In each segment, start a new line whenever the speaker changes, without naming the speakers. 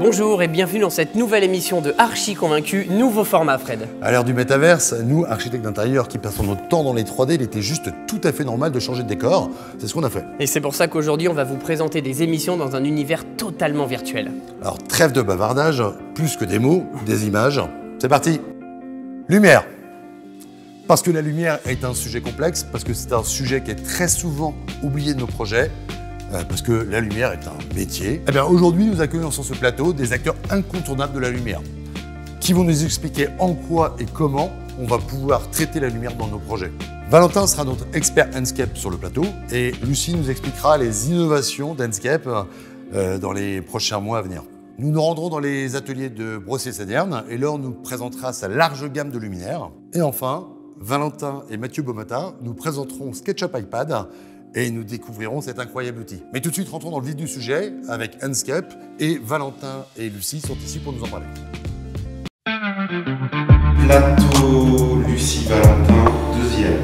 Bonjour et bienvenue dans cette nouvelle émission de Archi Convaincu, nouveau format Fred.
À l'ère du métaverse, nous, architectes d'intérieur qui passons notre temps dans les 3D, il était juste tout à fait normal de changer de décor. C'est ce qu'on a fait.
Et c'est pour ça qu'aujourd'hui on va vous présenter des émissions dans un univers totalement virtuel.
Alors trêve de bavardage, plus que des mots, des images. C'est parti. Lumière. Parce que la lumière est un sujet complexe, parce que c'est un sujet qui est très souvent oublié de nos projets, parce que la lumière est un métier. Eh bien aujourd'hui, nous accueillons sur ce plateau des acteurs incontournables de la lumière, qui vont nous expliquer en quoi et comment on va pouvoir traiter la lumière dans nos projets. Valentin sera notre expert Enscape sur le plateau, et Lucie nous expliquera les innovations d'Enscape dans les prochains mois à venir. Nous nous rendrons dans les ateliers de Brossier-Saderne, et Laure nous présentera sa large gamme de luminaires. Et enfin, Valentin et Mathieu Beaumatin nous présenteront SketchUp iPad et nous découvrirons cet incroyable outil. Mais tout de suite, rentrons dans le vif du sujet avec Enscape, et Valentin et Lucie sont ici pour nous en parler.
Plateau Lucie Valentin, deuxième.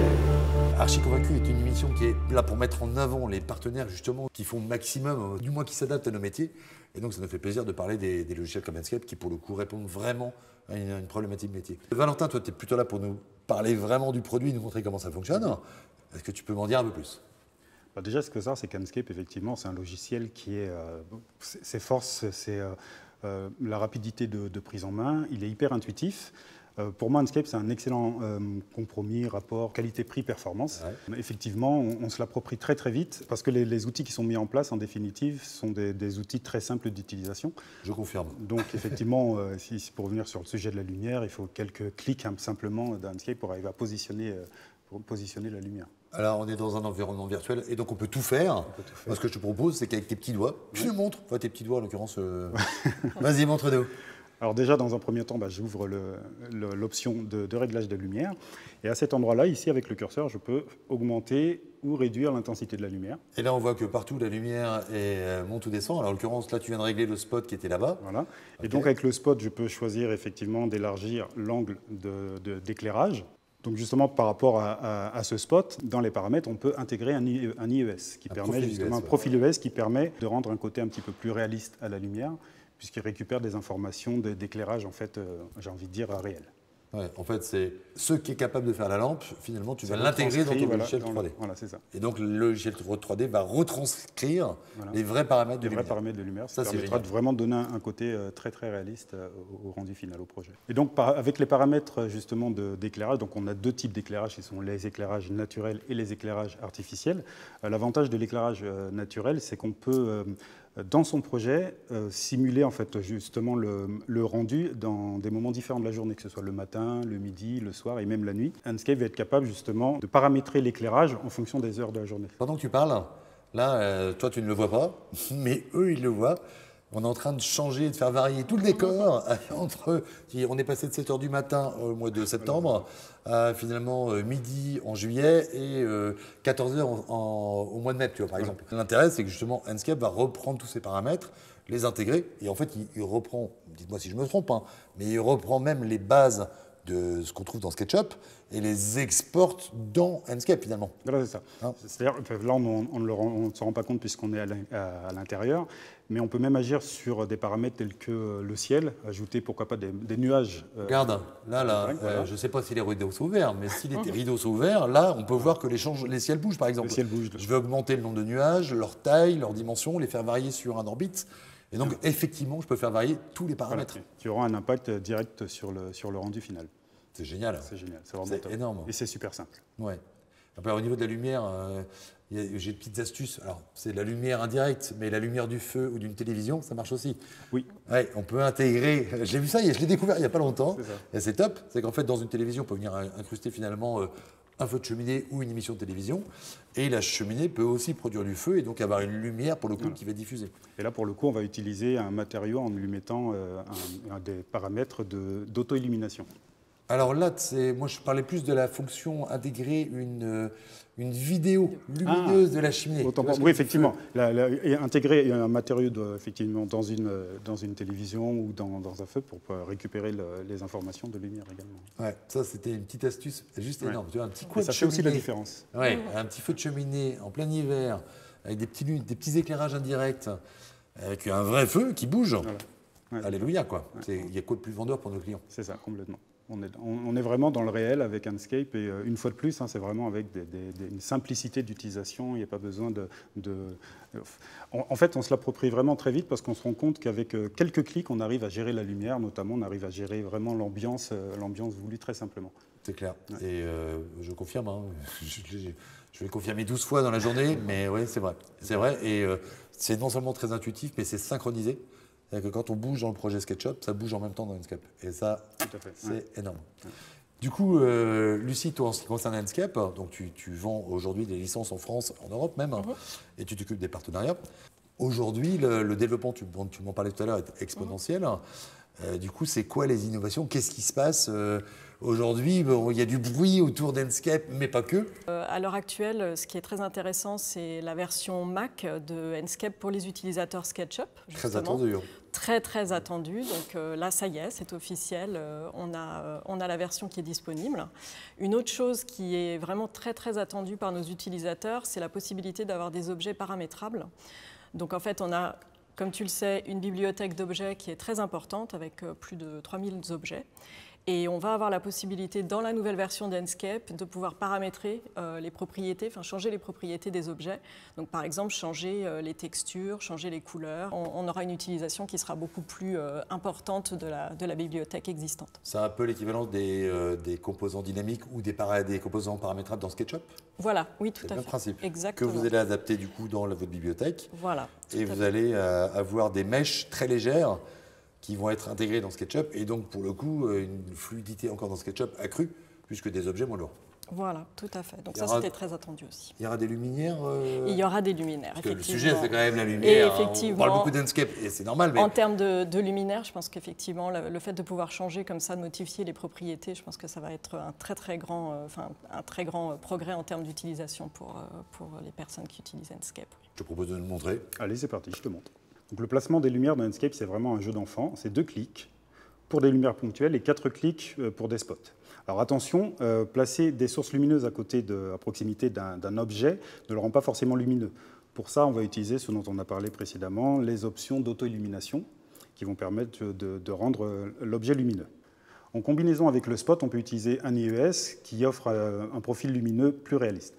Archi Convaincu est une émission qui est là pour mettre en avant les partenaires justement qui font le maximum, du moins qui s'adaptent à nos métiers. Et donc ça nous fait plaisir de parler des logiciels comme Enscape qui pour le coup répondent vraiment à une problématique métier. Valentin, toi tu es plutôt là pour nous parler vraiment du produit, nous montrer comment ça fonctionne. Est-ce que tu peux m'en dire un peu plus ?
Déjà, ce que c'est qu'Enscape, effectivement, c'est un logiciel qui est... ses forces, c'est la rapidité de prise en main. Il est hyper intuitif. Pour moi, Enscape, c'est un excellent compromis, rapport qualité-prix-performance. Ouais. Effectivement, on se l'approprie très très vite parce que les outils qui sont mis en place, en définitive, sont des outils très simples d'utilisation.
Je confirme.
Donc, effectivement, pour revenir sur le sujet de la lumière, il faut quelques clics simplement d'Enscape pour arriver à positionner la lumière.
Alors, on est dans un environnement virtuel et donc on peut tout faire. Moi, ce que je te propose, c'est qu'avec tes petits doigts, je te montre, enfin tes petits doigts en l'occurrence, vas-y, montre-nous.
Alors déjà, dans un premier temps, j'ouvre l'option de réglage de lumière. Et à cet endroit-là, ici, avec le curseur, je peux augmenter ou réduire l'intensité de la lumière.
Et là, on voit que partout, la lumière monte ou descend. Alors, en l'occurrence, là, tu viens de régler le spot qui était là-bas.
Voilà. Okay. Et donc, avec le spot, je peux choisir effectivement d'élargir l'angle d'éclairage. Donc justement, par rapport à ce spot, dans les paramètres, on peut intégrer un IES, qui permet justement un profil ES qui permet de rendre un côté un petit peu plus réaliste à la lumière, puisqu'il récupère des informations d'éclairage, en fait, j'ai envie de dire, réel.
Ouais, en fait, c'est ce qui est capable de faire la lampe, finalement, tu vas l'intégrer dans ton logiciel 3D.
Voilà, c'est ça.
Et donc, le logiciel 3D va retranscrire les vrais paramètres de lumière.
Les vrais paramètres de lumière, ça permettra de vraiment donner un côté très, très réaliste au rendu final, au projet. Et donc, avec les paramètres, justement, d'éclairage, donc on a deux types d'éclairage, qui sont les éclairages naturels et les éclairages artificiels. L'avantage de l'éclairage naturel, c'est qu'on peut... dans son projet, simuler en fait justement le rendu dans des moments différents de la journée, que ce soit le matin, le midi, le soir et même la nuit. Enscape va être capable justement de paramétrer l'éclairage en fonction des heures de la journée.
Pendant que tu parles, là, toi tu ne le vois pas, mais eux ils le voient. On est en train de changer, de faire varier tout le décor entre... On est passé de 7h du matin au mois de septembre à finalement midi en juillet et 14h au mois de mai, tu vois, par exemple. L'intérêt, c'est que justement, Enscape va reprendre tous ces paramètres, les intégrer, et en fait, il reprend, dites-moi si je me trompe, hein, mais il reprend même les bases de ce qu'on trouve dans SketchUp et les exporte dans Enscape finalement.
Voilà, c'est ça. Hein, c'est-à-dire, là, on ne s'en rend pas compte puisqu'on est à l'intérieur, mais on peut même agir sur des paramètres tels que le ciel, ajouter pourquoi pas des nuages.
Regarde, là je ne sais pas si les rideaux sont ouverts, mais si les rideaux sont ouverts, là, on peut voir que les ciels bougent par exemple.
Les ciels bougent.
Je vais augmenter le nombre de nuages, leur taille, leur dimension, les faire varier sur un orbite. Et donc, effectivement, je peux faire varier tous les paramètres.
Voilà, qui auront un impact direct sur le rendu final.
C'est génial.
C'est génial, c'est vraiment top.
Énorme.
Et c'est super simple.
Ouais. Après, au niveau de la lumière, j'ai de petites astuces. Alors, c'est de la lumière indirecte, mais la lumière du feu ou d'une télévision, ça marche aussi.
Oui.
Ouais, on peut intégrer. J'ai vu ça, je l'ai découvert il n'y a pas longtemps.
C'est ça.
Et c'est top. C'est qu'en fait, dans une télévision, on peut venir incruster finalement un feu de cheminée ou une émission de télévision. Et la cheminée peut aussi produire du feu et donc avoir une lumière pour le coup qui va diffuser.
Et là, pour le coup, on va utiliser un matériau en lui mettant des paramètres d'auto-illumination.
Alors là, moi je parlais plus de la fonction intégrer une vidéo lumineuse de la cheminée.
Oui, effectivement. Intégrer un matériau effectivement, dans une télévision ou dans un feu pour récupérer les informations de lumière également.
Ouais, ça c'était une petite astuce juste énorme. Tu vois, un petit coup
ça fait aussi la différence.
Ouais, un petit feu de cheminée en plein hiver, avec des petits éclairages indirects, avec un vrai feu qui bouge. Voilà.
Ouais.
Alléluia, quoi. Il y a quoi de plus vendeur pour nos clients?
C'est ça, complètement. On est vraiment dans le réel avec Enscape et une fois de plus, c'est vraiment avec une simplicité d'utilisation. Il n'y a pas besoin En fait, on se l'approprie vraiment très vite parce qu'on se rend compte qu'avec quelques clics, on arrive à gérer la lumière, notamment, on arrive à gérer vraiment l'ambiance voulue très simplement.
C'est clair. Ouais. Et je confirme, hein, je vais le confirmer 12 fois dans la journée, mais oui, c'est vrai. C'est vrai, et c'est non seulement très intuitif, mais c'est synchronisé. C'est-à-dire que quand on bouge dans le projet SketchUp, ça bouge en même temps dans Enscape. Et ça, c'est énorme. Ouais. Du coup, Lucie, toi, en ce qui concerne Enscape, donc tu vends aujourd'hui des licences en France, en Europe même, et tu t'occupes des partenariats. Aujourd'hui, le développement, tu m'en parlais tout à l'heure, est exponentiel. Du coup, c'est quoi les innovations? Qu'est-ce qui se passe aujourd'hui? Il y a du bruit autour d'Enscape, mais pas que.
À l'heure actuelle, ce qui est très intéressant, c'est la version Mac de Enscape pour les utilisateurs SketchUp.
Très attendu.
Très, très attendu. Donc là, ça y est, c'est officiel. On a la version qui est disponible. Une autre chose qui est vraiment très, très attendue par nos utilisateurs, c'est la possibilité d'avoir des objets paramétrables. Donc en fait, on a, comme tu le sais, une bibliothèque d'objets qui est très importante avec plus de 3000 objets. Et on va avoir la possibilité, dans la nouvelle version d'Enscape, de pouvoir paramétrer les propriétés, enfin changer les propriétés des objets. Donc par exemple, changer les textures, changer les couleurs. On aura une utilisation qui sera beaucoup plus importante de la bibliothèque existante.
C'est un peu l'équivalent des composants dynamiques ou des composants paramétrables dans SketchUp?
Voilà, oui, tout à fait.
C'est le même principe.
Exactement.
Que vous allez adapter du coup dans votre bibliothèque.
Voilà.
Et vous allez avoir des mèches très légères qui vont être intégrés dans SketchUp et donc pour le coup une fluidité encore dans SketchUp accrue puisque des objets moins lourds.
Voilà, tout à fait. Donc ça c'était très attendu aussi.
Il y aura des luminaires
Il y aura des luminaires,
parce que
effectivement.
le sujet c'est quand même la lumière.
Et effectivement,
on parle beaucoup d'Enscape et c'est normal. Mais...
En termes de luminaire, je pense qu'effectivement le fait de pouvoir changer comme ça, de modifier les propriétés, je pense que ça va être un très grand progrès en termes d'utilisation pour les personnes qui utilisent Enscape.
Je te propose de nous le montrer.
Allez, c'est parti, je te montre. Donc, le placement des lumières dans Enscape, c'est vraiment un jeu d'enfant. C'est 2 clics pour des lumières ponctuelles et 4 clics pour des spots. Alors attention, placer des sources lumineuses à proximité d'un objet ne le rend pas forcément lumineux. Pour ça, on va utiliser ce dont on a parlé précédemment, les options d'auto-illumination qui vont permettre de rendre l'objet lumineux. En combinaison avec le spot, on peut utiliser un IES qui offre un profil lumineux plus réaliste.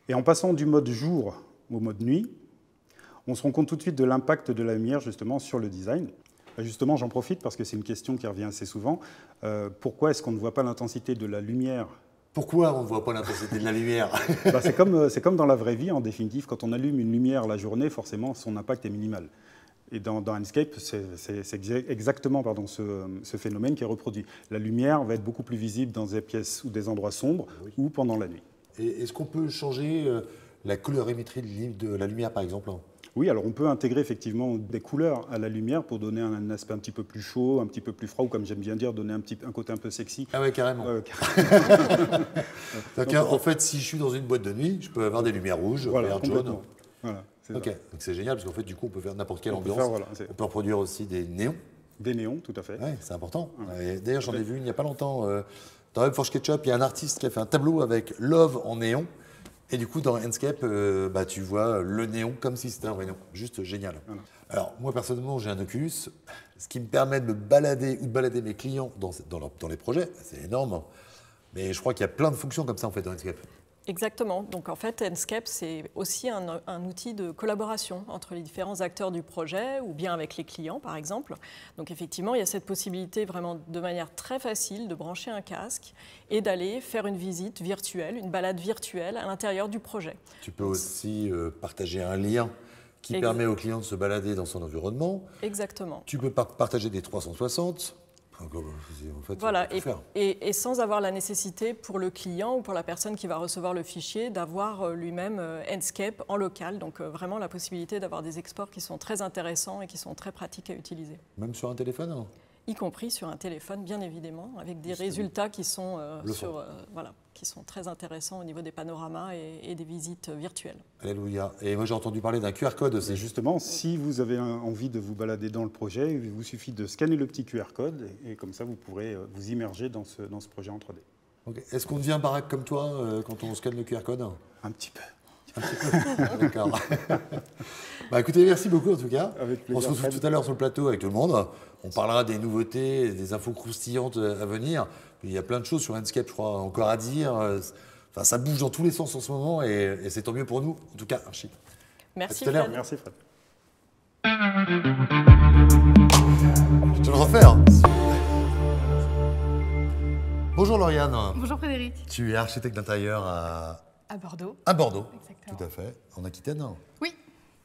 Et en passant du mode jour au mode nuit, on se rend compte tout de suite de l'impact de la lumière justement sur le design. Justement, j'en profite parce que c'est une question qui revient assez souvent. Pourquoi est-ce qu'on ne voit pas l'intensité de la lumière?
Pourquoi on ne voit pas l'intensité de la lumière?
C'est comme dans la vraie vie, en définitive. Quand on allume une lumière la journée, forcément, son impact est minimal. Et dans Enscape, c'est exactement ce phénomène qui est reproduit. La lumière va être beaucoup plus visible dans des pièces ou des endroits sombres ou pendant la nuit.
Et est-ce qu'on peut changer la colorimétrie de la lumière, par exemple?
Oui, alors on peut intégrer effectivement des couleurs à la lumière pour donner un aspect un petit peu plus chaud, un petit peu plus froid, ou comme j'aime bien dire, donner un côté un peu sexy.
Ah ouais, carrément. Donc, en fait, si je suis dans une boîte de nuit, je peux avoir des lumières rouges, vertes, jaunes.
Voilà,
ok, donc c'est génial parce qu'en fait, du coup, on peut faire n'importe quelle ambiance. On peut reproduire aussi des néons.
Des néons, tout à fait.
Oui, c'est important. D'ailleurs, j'en ai vu il n'y a pas longtemps. Dans WebForge SketchUp, il y a un artiste qui a fait un tableau avec Love en néon. Et du coup, dans Enscape, tu vois le néon comme si c'était un vrai néon. Juste génial. Voilà. Alors, moi, personnellement, j'ai un Oculus, ce qui me permet de me balader ou de balader mes clients dans les projets. C'est énorme. Mais je crois qu'il y a plein de fonctions comme ça, en fait, dans Enscape.
Exactement. Donc, en fait, Enscape, c'est aussi un outil de collaboration entre les différents acteurs du projet ou bien avec les clients, par exemple. Donc, effectivement, il y a cette possibilité vraiment de manière très facile de brancher un casque et d'aller faire une visite virtuelle, une balade virtuelle à l'intérieur du projet.
Tu peux aussi partager un lien qui permet au client de se balader dans son environnement.
Exactement.
Tu peux partager des 360. En fait,
voilà, et sans avoir la nécessité pour le client ou pour la personne qui va recevoir le fichier d'avoir lui-même Enscape en local. Donc vraiment la possibilité d'avoir des exports qui sont très intéressants et qui sont très pratiques à utiliser.
Même sur un téléphone, hein?
Y compris sur un téléphone, bien évidemment, avec des résultats qui sont, qui sont très intéressants au niveau des panoramas et des visites virtuelles.
Alléluia. Et moi, j'ai entendu parler d'un QR code aussi.
Justement, si vous avez envie de vous balader dans le projet, il vous suffit de scanner le petit QR code et comme ça, vous pourrez vous immerger dans ce projet en 3D.
Okay. Est-ce qu'on devient baraque comme toi quand on scanne le QR code?
Un petit peu.
D'accord. Bah écoutez, merci beaucoup en tout cas.
Avec plaisir.
On se retrouve tout à l'heure sur le plateau avec tout le monde. On parlera des nouveautés, des infos croustillantes à venir. Il y a plein de choses sur Enscape, je crois, encore à dire. Enfin, ça bouge dans tous les sens en ce moment et c'est tant mieux pour nous. En tout cas, Archie.
Merci
À tout à l'heure.
Fred.
Merci Fred.
Je te le refaire. Bonjour Lauriane.
Bonjour Frédéric.
Tu es architecte d'intérieur
À Bordeaux.
à Bordeaux.
Exactement.
Tout à fait. En Aquitaine.
Oui,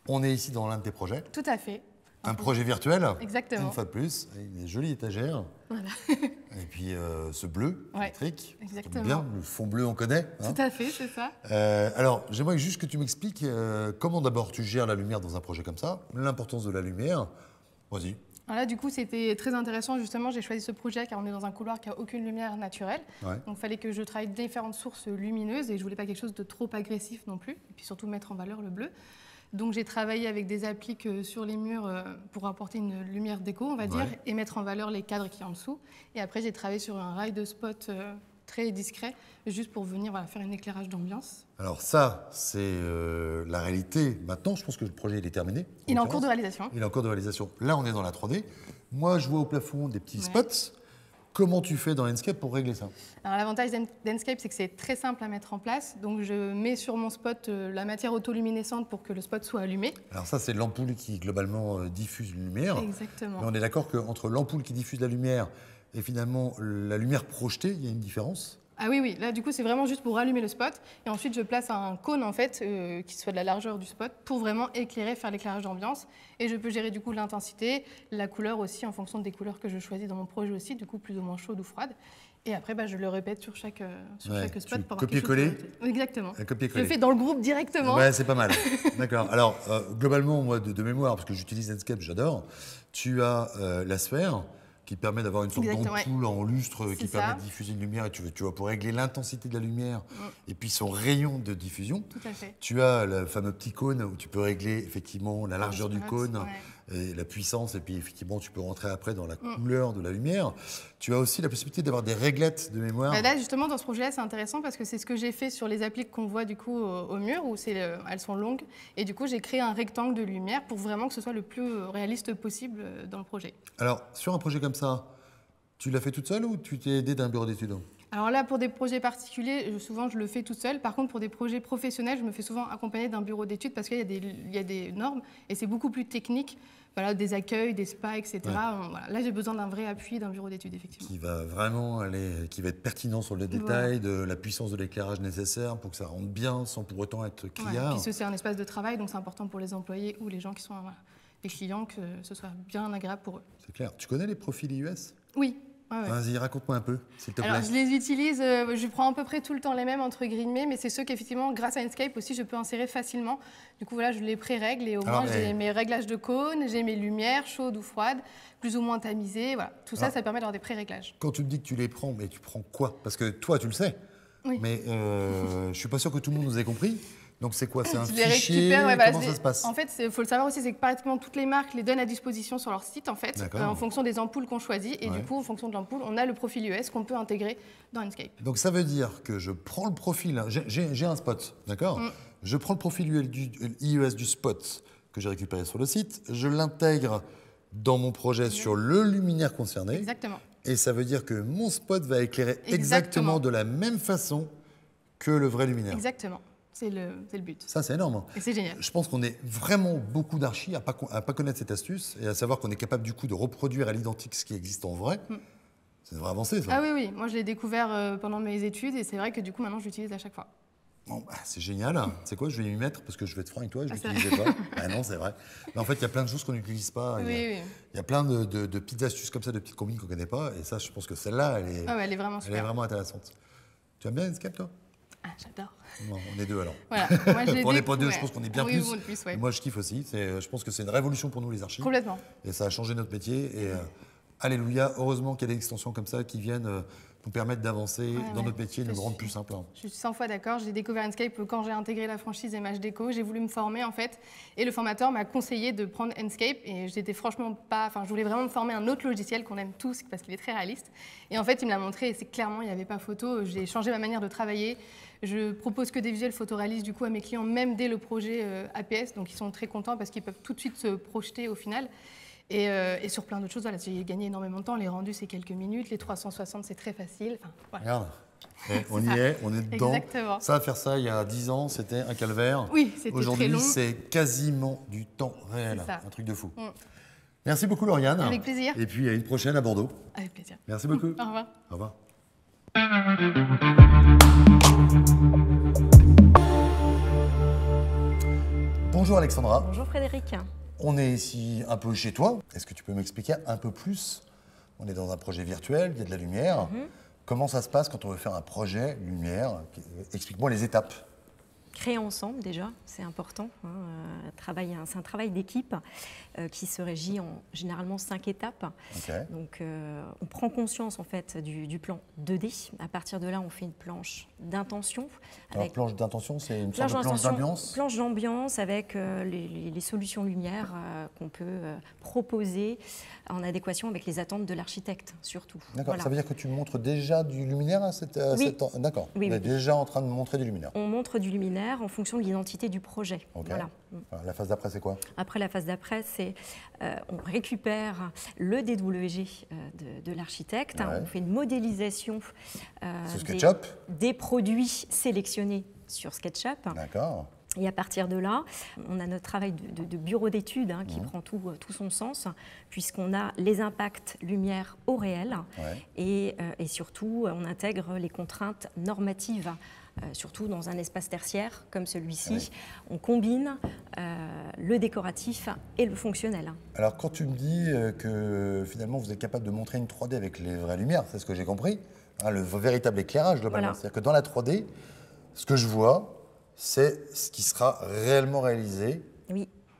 On est ici dans l'un de tes projets.
tout à fait.
Un projet virtuel.
Exactement.
Une fois de plus. Une jolie étagère.
Voilà.
Et puis ce bleu
Ouais,
électrique.
exactement.
Bien, le fond bleu, on connaît. Hein.
Tout à fait, c'est ça.
Alors, j'aimerais juste que tu m'expliques comment d'abord tu gères la lumière dans un projet comme ça, l'importance de la lumière. Vas-y.
Alors là, du coup, c'était très intéressant. Justement, j'ai choisi ce projet car on est dans un couloir qui n'a aucune lumière naturelle.
Ouais.
Donc, il fallait que je travaille différentes sources lumineuses et je voulais pas quelque chose de trop agressif non plus. Et puis surtout mettre en valeur le bleu. Donc, j'ai travaillé avec des appliques sur les murs pour apporter une lumière déco, on va dire, et mettre en valeur les cadres qui sont en dessous. Et après, j'ai travaillé sur un rail de spot très discret, juste pour venir faire un éclairage d'ambiance.
Alors ça, c'est la réalité. Maintenant, je pense que le projet il est terminé.
Il est en cours
l'occurrence.
de réalisation.
Il est en cours de réalisation. Là, on est dans la 3D. Moi, je vois au plafond des petits
Ouais.
spots. Comment tu fais dans Enscape pour régler ça?
Alors l'avantage d'Enscape, c'est que c'est très simple à mettre en place. Donc je mets sur mon spot la matière autoluminescente pour que le spot soit allumé.
Alors ça, c'est l'ampoule qui, globalement, diffuse une lumière.
Exactement.
Mais on est d'accord qu'entre l'ampoule qui diffuse la lumière et finalement la lumière projetée, il y a une différence?
Ah oui, oui. Là, du coup, c'est vraiment juste pour allumer le spot. Et ensuite, je place un cône, en fait, qui soit de la largeur du spot, pour vraiment éclairer, faire l'éclairage d'ambiance. Et je peux gérer, du coup, l'intensité, la couleur aussi, en fonction des couleurs que je choisis dans mon projet aussi, du coup, plus ou moins chaude ou froide. Et après, je le répète sur chaque
Ouais,
spot.
tu
pour avoir quelque chose
copier-coller?
de noté. Exactement.
Un
Je
copier-coller.
le fais dans le groupe directement.
Ouais, c'est pas mal. D'accord. Alors, globalement, moi, de mémoire, parce que j'utilise Enscape, j'adore, tu as la sphère qui permet d'avoir une sorte
Exactement,
d'ampoule en lustre qui
C'est
permet
ça.
de diffuser une lumière et tu vois, pour régler l'intensité de la lumière et puis son rayon de diffusion.
Tout à fait.
Tu as le fameux petit cône où tu peux régler effectivement la largeur du
spot,
cône
ouais.
et la puissance et puis effectivement tu peux rentrer après dans la couleur de la lumière. Tu as aussi la possibilité d'avoir des réglettes de mémoire.
Bah là, justement, dans ce projet-là, c'est intéressant parce que c'est ce que j'ai fait sur les applis qu'on voit du coup au mur, où elles sont longues. Et du coup, j'ai créé un rectangle de lumière pour vraiment que ce soit le plus réaliste possible dans le projet.
Alors, sur un projet comme ça, tu l'as fait toute seule ou tu t'es aidé d'un bureau d'études?
Alors là, pour des projets particuliers, souvent je le fais toute seule. Par contre, pour des projets professionnels, je me fais souvent accompagner d'un bureau d'études parce qu'il y a des normes et c'est beaucoup plus technique. Voilà, des accueils, des spas, etc.
Ouais.
Voilà. Là, j'ai besoin d'un vrai appui d'un bureau d'études, effectivement.
Qui va vraiment qui va être pertinent sur le détail, de la puissance de l'éclairage nécessaire pour que ça rentre bien sans pour autant être
Ouais.
criard.
Puis c'est un espace de travail, donc c'est important pour les employés ou les gens qui sont les clients que ce soit bien agréable pour eux.
C'est clair. Tu connais les profils IES?
Oui. Ouais, ouais.
Vas-y, raconte-moi un peu, s'il te plaît.
Alors, je les utilise, je prends à peu près tout le temps les mêmes, entre guillemets, mais c'est ceux qu'effectivement, grâce à Enscape aussi, je peux insérer facilement. Du coup, voilà, je les pré-règle et au moins, j'ai mes réglages de cône, j'ai mes lumières, chaudes ou froides, plus ou moins tamisées. Voilà. Tout ça, ça permet d'avoir des pré-réglages.
Quand tu me dis que tu les prends, mais tu prends quoi? Parce que toi, tu le sais.
Oui.
Mais je suis pas sûr que tout le monde nous ait compris. Donc c'est quoi? C'est un
Je les
fichier?
récupère, ouais, voilà,
Comment ça se passe?
En fait, il faut le savoir aussi, c'est que pratiquement toutes les marques les donnent à disposition sur leur site, en fait,
D'accord.
en fonction des ampoules qu'on choisit. Et
Ouais.
du coup, en fonction de l'ampoule, on a le profil US qu'on peut intégrer dans Enscape.
Donc ça veut dire que je prends le profil, j'ai un spot, d'accord? Je prends le profil IES du spot que j'ai récupéré sur le site, je l'intègre dans mon projet sur le luminaire concerné,
Exactement.
et ça veut dire que mon spot va éclairer exactement
Exactement.
de la même façon que le vrai luminaire.
Exactement. C'est le but.
Ça, c'est énorme.
Et c'est génial.
Je pense qu'on est vraiment beaucoup d'archis à pas connaître cette astuce et à savoir qu'on est capable du coup de reproduire à l'identique ce qui existe en vrai. C'est une vraie avancée, ça.
Ah oui, oui. Moi, je l'ai découvert pendant mes études et c'est vrai que du coup, maintenant, je l'utilise à chaque fois.
Bon, bah, c'est génial. C'est quoi? Je vais m'y mettre parce que je vais être franc avec toi, je ne
c'est
l'utilisais pas. Ah non, c'est vrai. Mais en fait, il y a plein de choses qu'on n'utilise pas.
Oui, oui.
Il y a plein de petites astuces comme ça, de petites combines qu'on ne connaît pas. Et ça, je pense que celle-là,
Ah ouais, elle est vraiment
elle est
super.
vraiment intéressante. Tu aimes bien Enscape, toi?
Ah, j'adore.
Non, on est deux alors.
Voilà. Moi, je l'ai
On n'est pas deux,
découvert.
je pense qu'on est bien
Oui,
plus.
vous, de plus, ouais.
Moi, je kiffe aussi. Je pense que c'est une révolution pour nous, les archis.
Complètement.
Et ça a changé notre métier. Et Alléluia, heureusement qu'il y a des extensions comme ça qui viennent nous permettre d'avancer dans notre métier, nous rendre plus simple.
Je suis 100 fois d'accord. J'ai découvert Enscape quand j'ai intégré la franchise MH Déco. J'ai voulu me former en fait. Et le formateur m'a conseillé de prendre Enscape. Et j'étais franchement pas. Enfin, je voulais vraiment me former à un autre logiciel qu'on aime tous parce qu'il est très réaliste. Et en fait, il me l'a montré et c'est clairement, il n'y avait pas photo. J'ai changé ma manière de travailler. Je propose que des visuels photoréalistes du coup à mes clients, même dès le projet APS. Donc ils sont très contents parce qu'ils peuvent tout de suite se projeter au final. Et sur plein d'autres choses, voilà, j'ai gagné énormément de temps. Les rendus, c'est quelques minutes. Les 360, c'est très facile. Enfin, voilà.
Regarde, on y est, on est dedans.
Exactement.
Ça, faire ça il y a 10 ans, c'était un calvaire.
Oui, c'était très long.
Aujourd'hui, c'est quasiment du temps réel. Un truc de fou. Merci beaucoup, Lauriane.
Avec plaisir.
Et puis, à une prochaine à Bordeaux.
Avec plaisir.
Merci beaucoup.
Au revoir.
Au revoir. Bonjour Alexandra.
Bonjour Frédéric.
On est ici un peu chez toi. Est-ce que tu peux m'expliquer un peu plus? On est dans un projet virtuel, il y a de la lumière. Comment ça se passe quand on veut faire un projet lumière? Explique-moi les étapes.
Créer ensemble déjà, c'est important. C'est un travail d'équipe qui se régit en généralement 5 étapes. Donc on prend conscience en fait du plan 2D. À partir de là, on fait une planche d'intention.
Alors planche d'intention, c'est une sorte de planche d'ambiance?
Planche d'ambiance avec les solutions lumière qu'on peut proposer en adéquation avec les attentes de l'architecte surtout.
D'accord, ça veut dire que tu montres déjà du luminaire à
Oui.
D'accord,
Oui,
on est déjà en train de montrer du luminaire.
On montre du luminaire en fonction de l'identité du projet. Voilà.
La phase d'après, c'est quoi? Après,
la phase d'après, c'est on récupère le DWG de l'architecte, on fait une modélisation des produits sélectionnés sur SketchUp.
D'accord.
Et à partir de là, on a notre travail de bureau d'études qui prend tout son sens, puisqu'on a les impacts lumière au réel et surtout, on intègre les contraintes normatives. Surtout dans un espace tertiaire comme celui-ci, on combine le décoratif et le fonctionnel.
Alors quand tu me dis que finalement vous êtes capable de montrer une 3D avec les vraies lumières, c'est ce que j'ai compris, le véritable éclairage globalement. C'est-à-dire que dans la 3D, ce que je vois, c'est ce qui sera réellement réalisé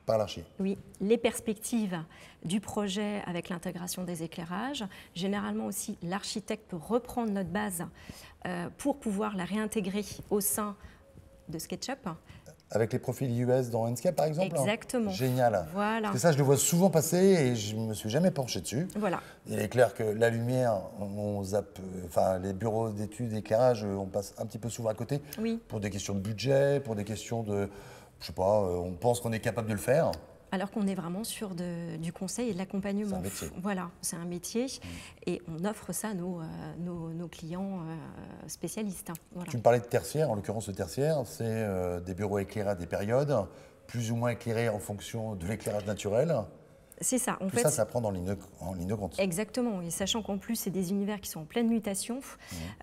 par l'archi.
Oui, les perspectives du projet avec l'intégration des éclairages. Généralement aussi, l'architecte peut reprendre notre base pour pouvoir la réintégrer au sein de SketchUp.
Avec les profils US dans Enscape, par exemple?
Exactement.
Génial.
Voilà.
Parce que ça, je le vois souvent passer et je ne me suis jamais penché dessus.
Voilà.
Il est clair que la lumière, on zappe, enfin, les bureaux d'études d'éclairage, on passe un petit peu souvent à côté pour des questions de budget, pour des questions de... Je sais pas, on pense qu'on est capable de le faire.
Alors qu'on est vraiment sur du conseil et de l'accompagnement.
C'est un métier.
Voilà, c'est un métier et on offre ça à nos clients spécialistes. Voilà.
Tu me parlais de tertiaire, en l'occurrence le tertiaire, c'est des bureaux éclairés à des périodes, plus ou moins éclairés en fonction de l'éclairage naturel.
C'est ça.
Tout ça, ça prend en ligne de compte.
Exactement, et sachant qu'en plus, c'est des univers qui sont en pleine mutation,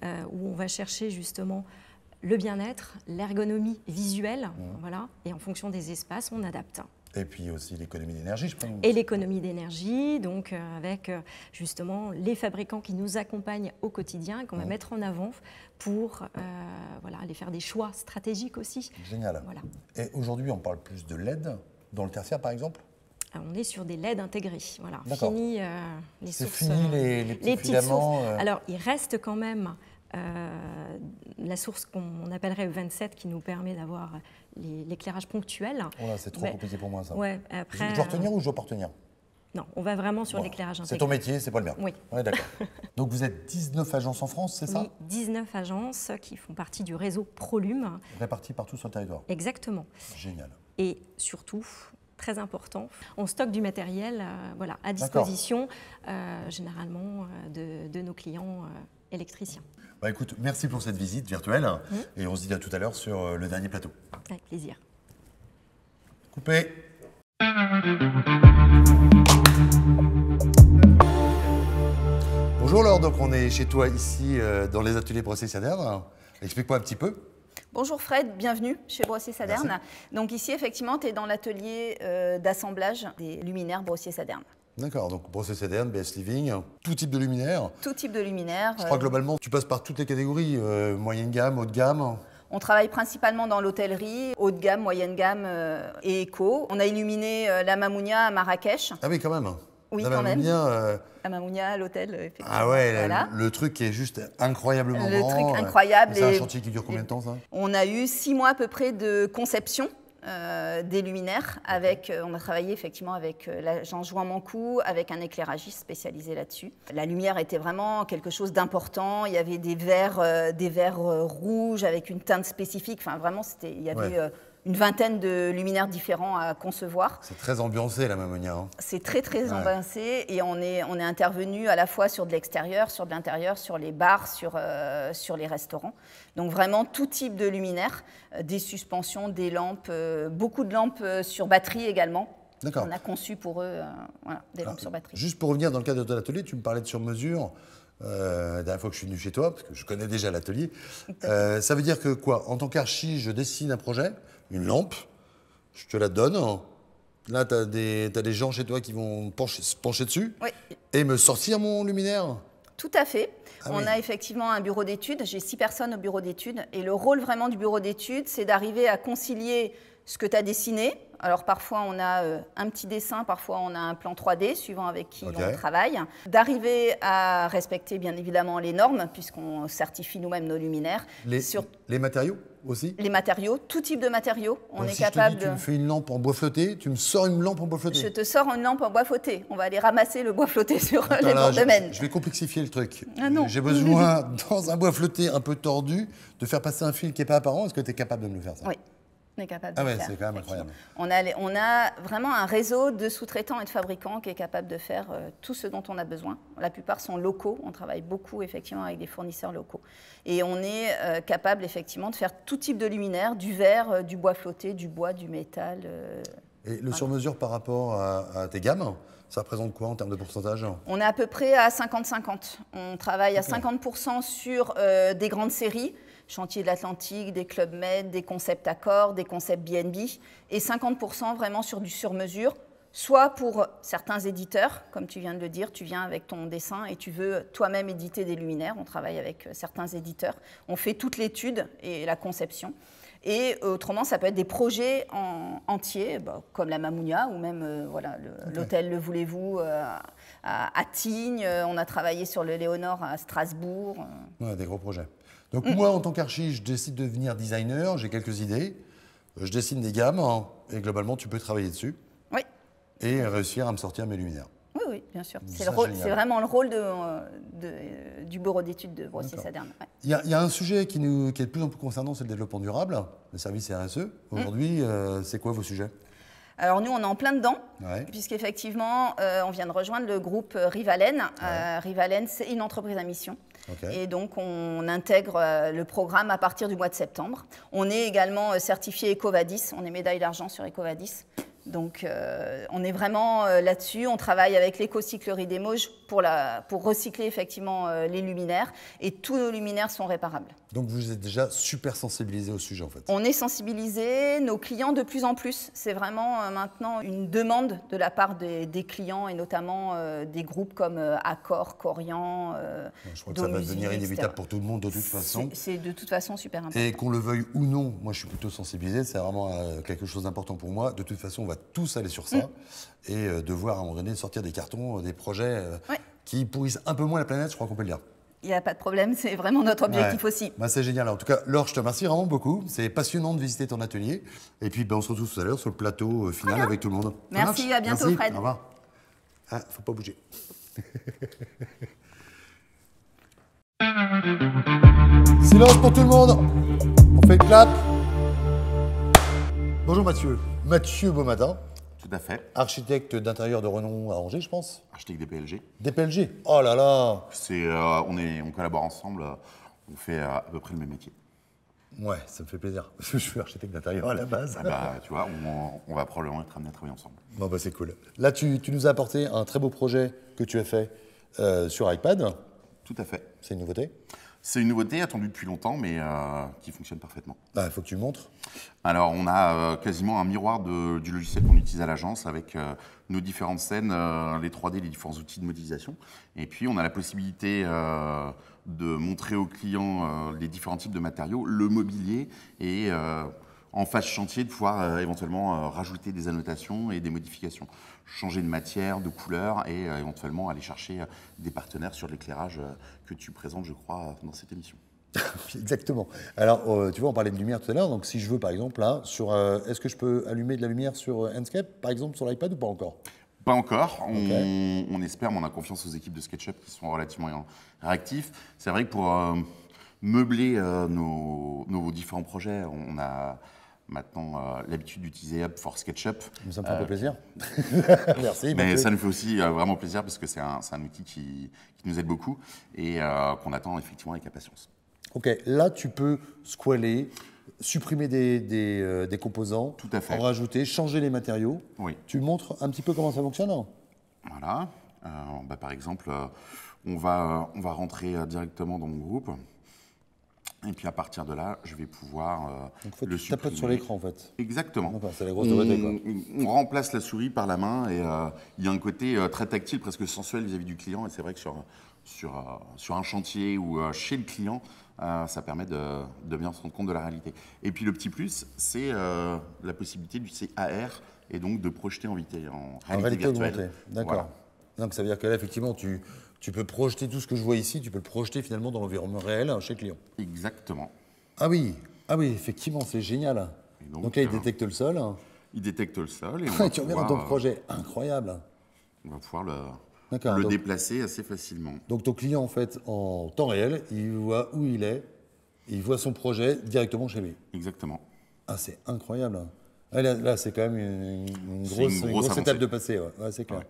où on va chercher justement le bien-être, l'ergonomie visuelle, voilà, et en fonction des espaces, on adapte.
Et puis aussi l'économie d'énergie, je pense.
Et l'économie d'énergie, donc avec justement les fabricants qui nous accompagnent au quotidien, qu'on va mettre en avant pour aller faire des choix stratégiques aussi.
Génial.
Voilà.
Et aujourd'hui, on parle plus de LED dans le tertiaire, par exemple?
Alors, on est sur des LED intégrés. Voilà.
Fini
les
sources.
C'est
fini les petits filaments.
Alors, il reste quand même la source qu'on appellerait E27 qui nous permet d'avoir l'éclairage ponctuel.
Oh là, c'est trop compliqué pour moi ça.
Après,
je dois retenir ou je dois pas retenir?
Non, on va vraiment sur l'éclairage intégré.
C'est ton métier, c'est pas le mien.
Oui.
On est d'accord. Donc vous êtes 19 agences en France, c'est ça?
Oui, 19 agences qui font partie du réseau Prolume.
Réparties partout sur le territoire.
Exactement.
Génial.
Et surtout, très important, on stocke du matériel à disposition généralement de nos clients électriciens.
Bah écoute, merci pour cette visite virtuelle et on se dit à tout à l'heure sur le dernier plateau.
Avec plaisir.
Coupé. Bonjour Laure, donc on est chez toi ici dans les ateliers Brossé Saderne. Explique-moi un petit peu.
Bonjour Fred, bienvenue chez Brossé Saderne. Donc ici effectivement tu es dans l'atelier d'assemblage des luminaires Brossé Saderne.
D'accord, donc Brossé Saderne, BS Living, tout type de luminaire.
Tout type de luminaire.
Je crois globalement tu passes par toutes les catégories, moyenne gamme, haut de gamme.
On travaille principalement dans l'hôtellerie, haut de gamme, moyenne gamme et éco. On a illuminé la Mamounia à Marrakech.
Ah oui, quand même.
Oui,
La
quand même.
Mamounia,
À Mamounia, à l'hôtel, effectivement.
ah ouais,
Voilà.
le truc qui est juste incroyablement
Le
grand.
truc incroyable.
C'est un chantier qui dure combien de temps, ça?
On a eu 6 mois à peu près de conception des luminaires. On a travaillé effectivement avec l'agence Jouan-Mancou, avec un éclairagiste spécialisé là-dessus. La lumière était vraiment quelque chose d'important. Il y avait des verres rouges avec une teinte spécifique. Enfin, vraiment, il y avait une vingtaine de luminaires différents à concevoir.
C'est très ambiancé, la Mamounia. Hein.
C'est très, très ambiancé. Et on est intervenu à la fois sur de l'extérieur, sur de l'intérieur, sur les bars, sur les restaurants. Donc vraiment tout type de luminaires, des suspensions, des lampes, beaucoup de lampes sur batterie également.
D'accord.
On a conçu pour eux des lampes sur batterie.
Juste pour revenir dans le cadre de l'atelier, tu me parlais de sur-mesure. La dernière fois que je suis venu chez toi, parce que je connais déjà l'atelier. Ça veut dire que quoi? En tant qu'archi, je dessine un projet, une lampe, je te la donne. Là, tu as des gens chez toi qui vont se pencher dessus et me sortir mon luminaire.
Tout à fait.
On
a effectivement un bureau d'études. J'ai 6 personnes au bureau d'études. Et le rôle vraiment du bureau d'études, c'est d'arriver à concilier ce que tu as dessiné. Alors parfois on a un petit dessin, parfois on a un plan 3D, suivant avec qui on travaille. D'arriver à respecter bien évidemment les normes, puisqu'on certifie nous-mêmes nos luminaires.
Les matériaux aussi?
Les matériaux, tout type de matériaux. On est
si
capable
je te dis, tu me fais une lampe en bois flotté, tu me sors une lampe en bois flotté.
Je te sors une lampe en bois flotté. On va aller ramasser le bois flotté sur les bords de Maine.
Je vais complexifier le truc.
Ah non.
J'ai besoin, dans un bois flotté un peu tordu, de faire passer un fil qui n'est pas apparent. Est-ce que tu es capable de me le faire, ça?
Oui. On est capable de le faire.
C'est quand même incroyable.
On a vraiment un réseau de sous-traitants et de fabricants qui est capable de faire tout ce dont on a besoin. La plupart sont locaux. On travaille beaucoup effectivement avec des fournisseurs locaux. Et on est capable effectivement de faire tout type de luminaire, du verre, du bois flotté, du bois, du métal.
Et le sur-mesure par rapport à tes gammes, ça représente quoi en termes de pourcentage?
On est à peu près à 50-50. On travaille à 50% sur des grandes séries, Chantier de l'Atlantique, des Club Med, des concepts Accor, des concepts BNB, et 50% vraiment sur du sur-mesure, soit pour certains éditeurs, comme tu viens de le dire, tu viens avec ton dessin et tu veux toi-même éditer des luminaires. On travaille avec certains éditeurs. On fait toute l'étude et la conception. Et autrement, ça peut être des projets entiers, comme la Mamounia, ou même l'hôtel Le Voulez-vous à Tignes. On a travaillé sur le Léonore à Strasbourg.
Ouais, des gros projets. Donc moi, en tant qu'archi, je décide de devenir designer, j'ai quelques idées, je dessine des gammes, et globalement, tu peux travailler dessus.
Oui.
Et réussir à me sortir mes luminaires.
Oui, bien sûr. C'est vraiment le rôle du bureau d'études de Brossier-Saderne. Ouais.
Il y a un sujet qui est de plus en plus concernant, c'est le développement durable, le service RSE. Aujourd'hui, c'est quoi vos sujets?
Alors nous, on est en plein dedans, puisqu'effectivement, on vient de rejoindre le groupe Rivalen. Rivalen, c'est une entreprise à mission. Et donc, on intègre le programme à partir du mois de septembre. On est également certifié EcoVadis. On est médaille d'argent sur EcoVadis. Donc, on est vraiment là-dessus. On travaille avec l'écocyclerie des Mauges pour recycler effectivement les luminaires. Et tous nos luminaires sont réparables.
Donc, vous êtes déjà super sensibilisé au sujet, en fait.
On est sensibilisé, nos clients de plus en plus. C'est vraiment maintenant une demande de la part des clients et notamment des groupes comme Accor, Corian,
je crois que ça va devenir inévitable pour tout le monde de toute façon.
C'est de toute façon super important.
Et qu'on le veuille ou non, moi je suis plutôt sensibilisé, c'est vraiment quelque chose d'important pour moi. De toute façon, on va tous aller sur ça et devoir à un moment donné sortir des cartons, des projets qui pourrissent un peu moins la planète, je crois qu'on peut le dire.
Il n'y a pas de problème, c'est vraiment notre objectif aussi.
C'est génial. En tout cas, Laure, je te remercie vraiment beaucoup. C'est passionnant de visiter ton atelier. Et puis, on se retrouve tout à l'heure sur le plateau final avec tout le monde.
Merci, à bientôt, Fred.
Au revoir. Faut pas bouger. Silence pour tout le monde. On fait le clap. Bonjour Mathieu. Mathieu Beaumatin.
Tout à fait.
Architecte d'intérieur de renom à Angers, je pense.
Architecte des PLG.
Des PLG. Oh là là.
On collabore ensemble, on fait à peu près le même métier.
Ouais, ça me fait plaisir. Parce que je suis architecte d'intérieur à la base.
Tu vois, on va probablement être amené à travailler ensemble.
Bon, c'est cool. Là, tu nous as apporté un très beau projet que tu as fait sur iPad.
Tout à fait.
C'est une nouveauté?
C'est une nouveauté attendue depuis longtemps, mais qui fonctionne parfaitement.
Il faut que tu me montres.
Alors, on a quasiment un miroir du logiciel qu'on utilise à l'agence avec nos différentes scènes, les 3D, les différents outils de modélisation. Et puis, on a la possibilité de montrer aux clients les différents types de matériaux, le mobilier et en phase chantier, de pouvoir éventuellement rajouter des annotations et des modifications. Changer de matière, de couleur et éventuellement aller chercher des partenaires sur l'éclairage que tu présentes, je crois, dans cette émission.
Exactement. Alors, tu vois, on parlait de lumière tout à l'heure. Donc, si je veux, par exemple, là, est-ce que je peux allumer de la lumière sur Enscape, par exemple, sur l'iPad ou pas encore?
Pas encore.
Okay.
On espère, mais on a confiance aux équipes de SketchUp qui sont relativement réactifs. C'est vrai que pour meubler nos différents projets, on a maintenant l'habitude d'utiliser Hub for SketchUp.
Ça me fait un peu plaisir. Merci.
Mais ça nous fait aussi vraiment plaisir parce que c'est un outil qui nous aide beaucoup et qu'on attend effectivement avec impatience.
Ok, là tu peux squaller, supprimer des composants,
tout à fait,
en rajouter, changer les matériaux.
Oui.
Tu montres un petit peu comment ça fonctionne?
Voilà. Par exemple, on va rentrer directement dans mon groupe. Et puis à partir de là, je vais pouvoir
donc, le supprimer. Tapotes sur l'écran en fait.
Exactement.
C'est la grosse nouveauté, quoi.
On remplace la souris par la main et il y a un côté très tactile, presque sensuel vis-à-vis du client. Et c'est vrai que sur un chantier ou chez le client, ça permet de bien se rendre compte de la réalité. Et puis le petit plus, c'est la possibilité d'utiliser AR et donc de projeter en réalité virtuelle.
D'accord. Voilà. Donc ça veut dire que là, effectivement, tu peux projeter tout ce que je vois ici, tu peux le projeter finalement dans l'environnement réel chez le client.
Exactement.
Ah oui, effectivement, c'est génial. Donc là, il détecte le sol.
Il détecte le sol.
Et tu reviens dans ton projet, incroyable.
On va pouvoir le déplacer assez facilement.
Donc ton client, en fait, en temps réel, il voit où il est, il voit son projet directement chez lui.
Exactement.
Ah, c'est incroyable. Ah, là, c'est quand même une grosse étape de passer. Ouais, c'est clair. Ouais.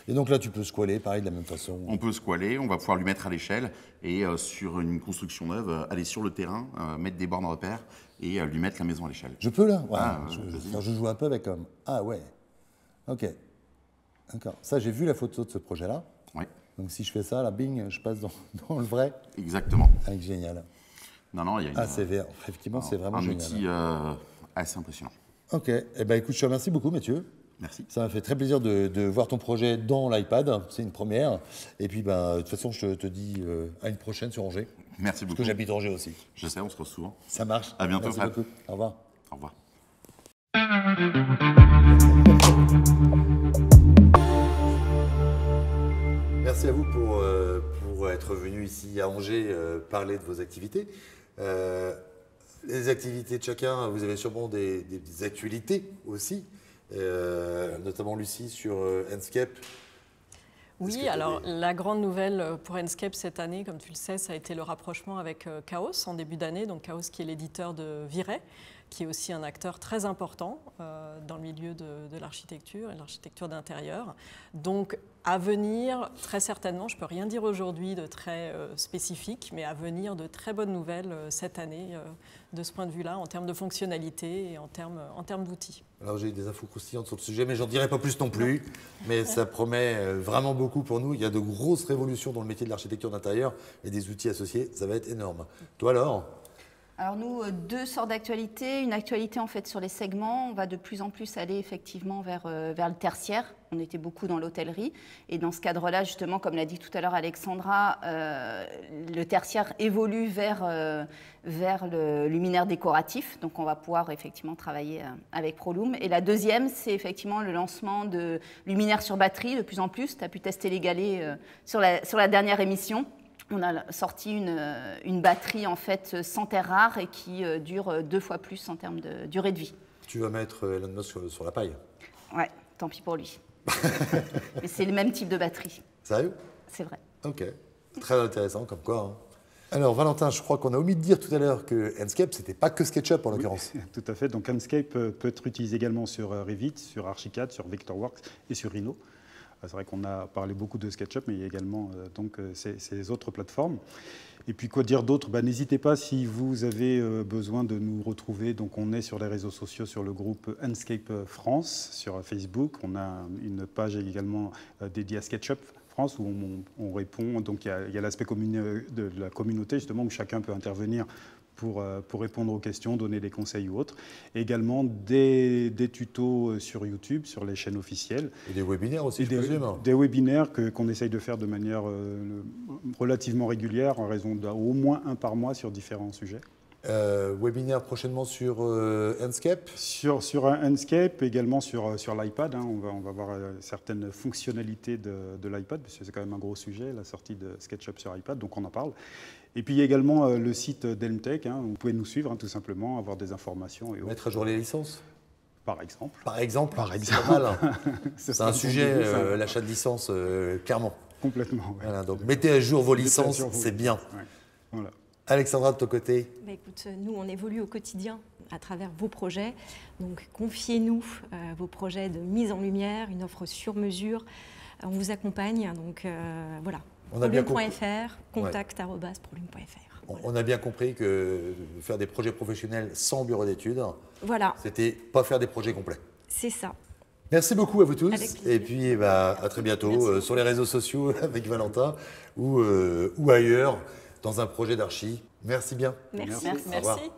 Et donc là, tu peux squaller, pareil, de la même façon.
On peut squaller, on va pouvoir lui mettre à l'échelle et sur une construction neuve, aller sur le terrain, mettre des bornes repères et lui mettre la maison à l'échelle.
Je peux là? Ouais. Je joue un peu avec comme. Ah ouais. Ok. D'accord. Ça, j'ai vu la photo de ce projet-là.
Oui.
Donc si je fais ça, là, bing, je passe dans le vrai.
Exactement.
Ah, génial.
Non, il y a
c'est vert. Effectivement, c'est vraiment génial.
Un outil assez impressionnant.
Ok. Eh ben, écoute, je te remercie beaucoup, Mathieu.
Merci.
Ça m'a fait très plaisir de voir ton projet dans l'iPad. C'est une première. Et puis, de toute façon, je te dis à une prochaine sur Angers.
Merci beaucoup.
Parce que j'habite Angers aussi.
Je sais, on se retrouve souvent.
Ça marche.
À bientôt,
Merci
Fred.
beaucoup. Au revoir.
Au revoir.
Merci à vous pour être venu ici à Angers parler de vos activités. Les activités de chacun, vous avez sûrement des actualités aussi, notamment Lucie sur Enscape.
Oui, alors la grande nouvelle pour Enscape cette année, comme tu le sais, ça a été le rapprochement avec Chaos en début d'année. Donc Chaos qui est l'éditeur de Viray, qui est aussi un acteur très important dans le milieu de l'architecture et l'architecture d'intérieur. Donc à venir, très certainement, je ne peux rien dire aujourd'hui de très spécifique, mais à venir de très bonnes nouvelles cette année de ce point de vue-là, en termes de fonctionnalité et en termes d'outils.
Alors j'ai eu des infos croustillantes sur le sujet, mais j'en dirai pas plus non plus. Mais ça promet vraiment beaucoup pour nous. Il y a de grosses révolutions dans le métier de l'architecture d'intérieur et des outils associés. Ça va être énorme. Toi alors ?
Alors nous, deux sortes d'actualités. Une actualité en fait sur les segments. On va de plus en plus aller effectivement vers le tertiaire. On était beaucoup dans l'hôtellerie. Et dans ce cadre-là, justement, comme l'a dit tout à l'heure Alexandra, le tertiaire évolue vers le luminaire décoratif. Donc on va pouvoir effectivement travailler avec ProLum. Et la deuxième, c'est effectivement le lancement de luminaires sur batterie de plus en plus. Tu as pu tester les galets sur la dernière émission. On a sorti une batterie en fait sans terre rare et qui dure 2 fois plus en termes de durée de vie.
Tu vas mettre Elon Musk sur la paille.
Ouais, tant pis pour lui. Mais c'est le même type de batterie.
Sérieux ?
C'est vrai.
Ok, très intéressant comme quoi. Hein. Alors Valentin, je crois qu'on a omis de dire tout à l'heure que Enscape, c'était pas que SketchUp en l'occurrence.
Oui, tout à fait. Donc Enscape peut être utilisé également sur Revit, sur Archicad, sur Vectorworks et sur Rhino. C'est vrai qu'on a parlé beaucoup de SketchUp, mais il y a également ces autres plateformes. Et puis quoi dire d'autre ? N'hésitez pas si vous avez besoin de nous retrouver. Donc on est sur les réseaux sociaux, sur le groupe Enscape France, sur Facebook. On a une page également dédiée à SketchUp France où on répond. Donc il y a l'aspect de la communauté justement où chacun peut intervenir pour répondre aux questions, donner des conseils ou autres. Et également des tutos sur YouTube, sur les chaînes officielles.
Et des webinaires aussi, je présume.
Des webinaires qu'on essaye de faire de manière relativement régulière, en raison d'au moins un par mois sur différents sujets.
Webinaire prochainement sur Enscape.
Sur un Enscape, également sur l'iPad. Hein. On va voir certaines fonctionnalités de l'iPad, parce que c'est quand même un gros sujet, la sortie de SketchUp sur iPad, donc on en parle. Et puis il y a également le site d'Helmtech, hein, où vous pouvez nous suivre tout simplement, avoir des informations. Et
mettre à jour les licences.
Par exemple.
Par exemple. C'est pas mal. Hein. C'est un sujet, l'achat de licences, clairement.
Complètement. Ouais.
Voilà, donc mettez à jour vos licences, c'est bien. Ouais. Voilà. Alexandra, de ton côté?
Écoute, nous, on évolue au quotidien à travers vos projets. Donc, confiez-nous vos projets de mise en lumière, une offre sur mesure. On vous accompagne. Donc, voilà. Prolum.fr, contact@prolum.fr.
On a bien compris que faire des projets professionnels sans bureau d'études,
voilà,
c'était pas faire des projets complets.
C'est ça.
Merci beaucoup à vous tous. Et puis, à très bientôt sur les réseaux sociaux avec Valentin ou ailleurs. Dans un projet d'archi. Merci bien.
Merci.
Merci.